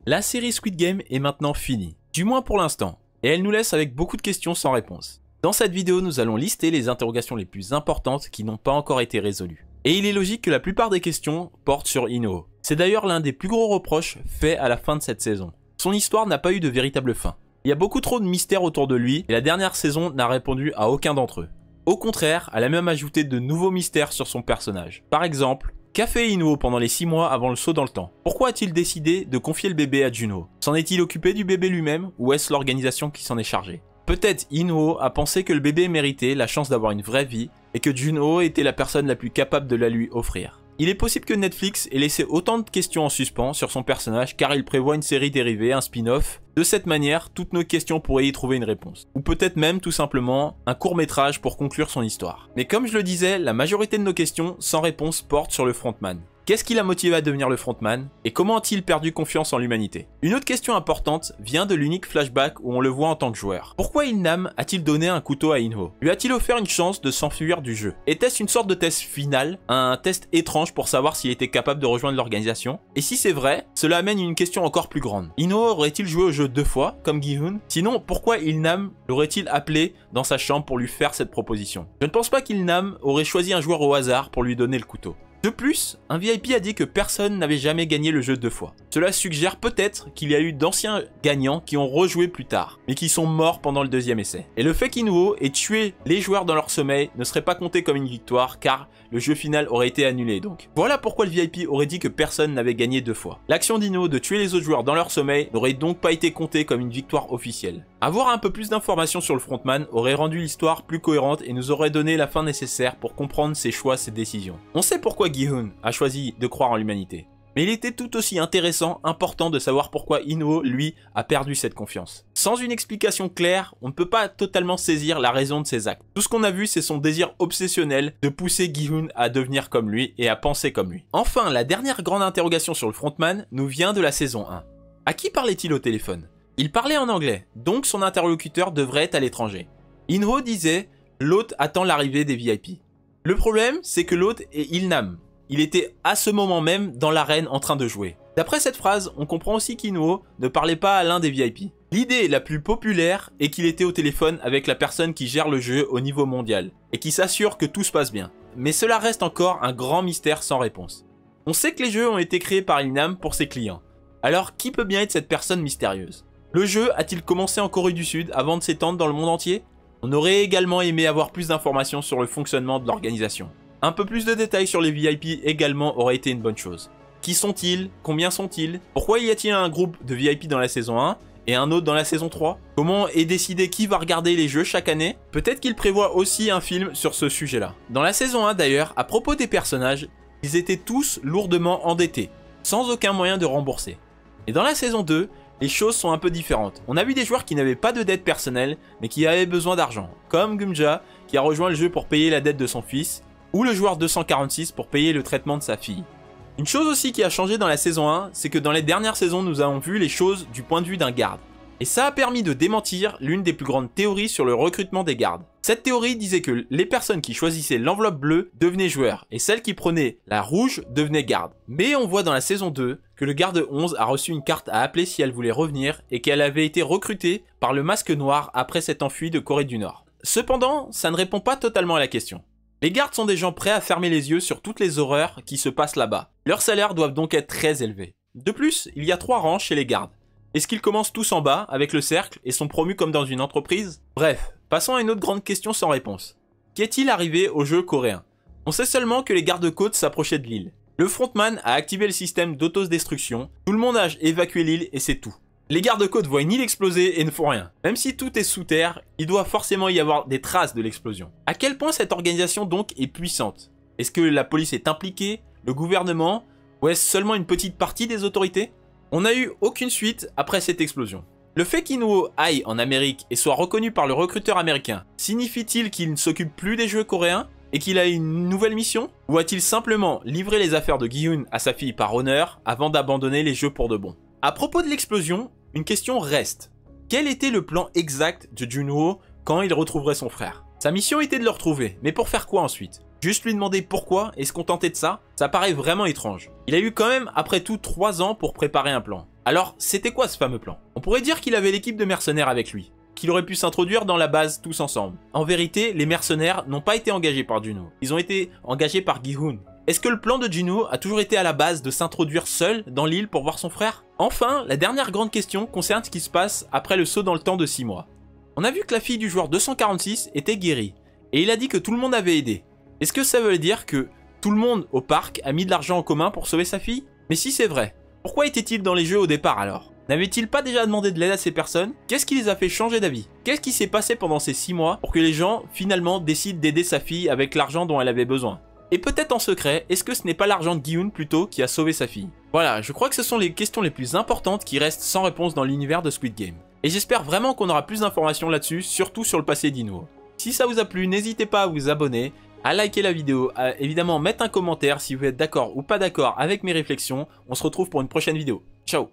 La série Squid Game est maintenant finie, du moins pour l'instant, et elle nous laisse avec beaucoup de questions sans réponse. Dans cette vidéo, nous allons lister les interrogations les plus importantes qui n'ont pas encore été résolues. Et il est logique que la plupart des questions portent sur In-Ho. C'est d'ailleurs l'un des plus gros reproches faits à la fin de cette saison. Son histoire n'a pas eu de véritable fin. Il y a beaucoup trop de mystères autour de lui, et la dernière saison n'a répondu à aucun d'entre eux. Au contraire, elle a même ajouté de nouveaux mystères sur son personnage. Par exemple, qu'a fait In-Ho pendant les 6 mois avant le saut dans le temps? Pourquoi a-t-il décidé de confier le bébé à Jun-Ho? S'en est-il occupé du bébé lui-même, ou est-ce l'organisation qui s'en est chargée? Peut-être In-Ho a pensé que le bébé méritait la chance d'avoir une vraie vie, et que Jun-Ho était la personne la plus capable de la lui offrir. Il est possible que Netflix ait laissé autant de questions en suspens sur son personnage car il prévoit une série dérivée, un spin-off. De cette manière, toutes nos questions pourraient y trouver une réponse. Ou peut-être même tout simplement un court-métrage pour conclure son histoire. Mais comme je le disais, la majorité de nos questions sans réponse portent sur le frontman. Qu'est-ce qui l'a motivé à devenir le frontman? Et comment a-t-il perdu confiance en l'humanité? Une autre question importante vient de l'unique flashback où on le voit en tant que joueur. Pourquoi Il-Nam a-t-il donné un couteau à In-Ho? Lui a-t-il offert une chance de s'enfuir du jeu? Était-ce une sorte de test final? Un test étrange pour savoir s'il était capable de rejoindre l'organisation? Et si c'est vrai, cela amène une question encore plus grande. In-Ho aurait-il joué au jeu 2 fois, comme Gi-Hun? Sinon, pourquoi Il-Nam l'aurait-il appelé dans sa chambre pour lui faire cette proposition? Je ne pense pas qu'Il-Nam aurait choisi un joueur au hasard pour lui donner le couteau. De plus, un VIP a dit que personne n'avait jamais gagné le jeu 2 fois. Cela suggère peut-être qu'il y a eu d'anciens gagnants qui ont rejoué plus tard, mais qui sont morts pendant le deuxième essai. Et le fait qu'In-Ho ait tué les joueurs dans leur sommeil ne serait pas compté comme une victoire, car le jeu final aurait été annulé donc. Voilà pourquoi le VIP aurait dit que personne n'avait gagné 2 fois. L'action d'In-Ho de tuer les autres joueurs dans leur sommeil n'aurait donc pas été comptée comme une victoire officielle. Avoir un peu plus d'informations sur le frontman aurait rendu l'histoire plus cohérente et nous aurait donné la fin nécessaire pour comprendre ses choix, ses décisions. On sait pourquoi Gi-Hun a choisi de croire en l'humanité. Mais il était tout aussi intéressant, important de savoir pourquoi In-Ho, lui, a perdu cette confiance. Sans une explication claire, on ne peut pas totalement saisir la raison de ses actes. Tout ce qu'on a vu, c'est son désir obsessionnel de pousser Gi-Hun à devenir comme lui et à penser comme lui. Enfin, la dernière grande interrogation sur le frontman nous vient de la saison 1. À qui parlait-il au téléphone? Il parlait en anglais, donc son interlocuteur devrait être à l'étranger. In-Ho disait « L'hôte attend l'arrivée des VIP ». Le problème, c'est que l'hôte est Il-Nam. Il était à ce moment même dans l'arène en train de jouer. D'après cette phrase, on comprend aussi qu'In-Ho ne parlait pas à l'un des VIP. L'idée la plus populaire est qu'il était au téléphone avec la personne qui gère le jeu au niveau mondial et qui s'assure que tout se passe bien. Mais cela reste encore un grand mystère sans réponse. On sait que les jeux ont été créés par Il-Nam pour ses clients. Alors qui peut bien être cette personne mystérieuse? Le jeu a-t-il commencé en Corée du Sud avant de s'étendre dans le monde entier? On aurait également aimé avoir plus d'informations sur le fonctionnement de l'organisation. Un peu plus de détails sur les VIP également aurait été une bonne chose. Qui sont-ils? Combien sont-ils? Pourquoi y a-t-il un groupe de VIP dans la saison 1 et un autre dans la saison 3? Comment est décidé qui va regarder les jeux chaque année? Peut-être qu'il prévoit aussi un film sur ce sujet-là. Dans la saison 1 d'ailleurs, à propos des personnages, ils étaient tous lourdement endettés, sans aucun moyen de rembourser. Et dans la saison 2, les choses sont un peu différentes. On a vu des joueurs qui n'avaient pas de dette personnelle, mais qui avaient besoin d'argent, comme Gumja, qui a rejoint le jeu pour payer la dette de son fils, ou le joueur 246 pour payer le traitement de sa fille. Une chose aussi qui a changé dans la saison 1, c'est que dans les dernières saisons, nous avons vu les choses du point de vue d'un garde. Et ça a permis de démentir l'une des plus grandes théories sur le recrutement des gardes. Cette théorie disait que les personnes qui choisissaient l'enveloppe bleue devenaient joueurs, et celles qui prenaient la rouge devenaient gardes. Mais on voit dans la saison 2 que le garde 11 a reçu une carte à appeler si elle voulait revenir, et qu'elle avait été recrutée par le masque noir après s'être enfui de Corée du Nord. Cependant, ça ne répond pas totalement à la question. Les gardes sont des gens prêts à fermer les yeux sur toutes les horreurs qui se passent là-bas. Leurs salaires doivent donc être très élevés. De plus, il y a 3 rangs chez les gardes. Est-ce qu'ils commencent tous en bas, avec le cercle, et sont promus comme dans une entreprise? Bref, passons à une autre grande question sans réponse. Qu'est-il arrivé au jeu coréen? On sait seulement que les gardes-côtes s'approchaient de l'île. Le frontman a activé le système d'autodestruction, tout le monde a évacué l'île et c'est tout. Les gardes-côtes voient une île exploser et ne font rien. Même si tout est sous terre, il doit forcément y avoir des traces de l'explosion. À quel point cette organisation donc est puissante? Est-ce que la police est impliquée, le gouvernement, ou est-ce seulement une petite partie des autorités? On n'a eu aucune suite après cette explosion. Le fait qu'In-Ho aille en Amérique et soit reconnu par le recruteur américain, signifie-t-il qu'il ne s'occupe plus des jeux coréens et qu'il a une nouvelle mission? Ou a-t-il simplement livré les affaires de Gi-Hun à sa fille par honneur avant d'abandonner les jeux pour de bon? À propos de l'explosion, une question reste. Quel était le plan exact de Jun-Ho quand il retrouverait son frère? Sa mission était de le retrouver, mais pour faire quoi ensuite? Juste lui demander pourquoi et se contenter de ça? Ça paraît vraiment étrange. Il a eu quand même, après tout, 3 ans pour préparer un plan. Alors, c'était quoi ce fameux plan? On pourrait dire qu'il avait l'équipe de mercenaires avec lui, qu'il aurait pu s'introduire dans la base tous ensemble. En vérité, les mercenaires n'ont pas été engagés par Juno, ils ont été engagés par Gi-hun. Est-ce que le plan de Juno a toujours été à la base de s'introduire seul dans l'île pour voir son frère? Enfin, la dernière grande question concerne ce qui se passe après le saut dans le temps de 6 mois. On a vu que la fille du joueur 246 était guérie, et il a dit que tout le monde avait aidé. Est-ce que ça veut dire que tout le monde au parc a mis de l'argent en commun pour sauver sa fille? Mais si c'est vrai, pourquoi était-il dans les jeux au départ alors? N'avait-il pas déjà demandé de l'aide à ces personnes? Qu'est-ce qui les a fait changer d'avis? Qu'est-ce qui s'est passé pendant ces 6 mois pour que les gens finalement décident d'aider sa fille avec l'argent dont elle avait besoin? Et peut-être en secret, est-ce que ce n'est pas l'argent de Gi-hun plutôt qui a sauvé sa fille? Voilà, je crois que ce sont les questions les plus importantes qui restent sans réponse dans l'univers de Squid Game. Et j'espère vraiment qu'on aura plus d'informations là-dessus, surtout sur le passé d'Inuo. Si ça vous a plu, n'hésitez pas à vous abonner, à liker la vidéo, à évidemment mettre un commentaire si vous êtes d'accord ou pas d'accord avec mes réflexions. On se retrouve pour une prochaine vidéo. Ciao!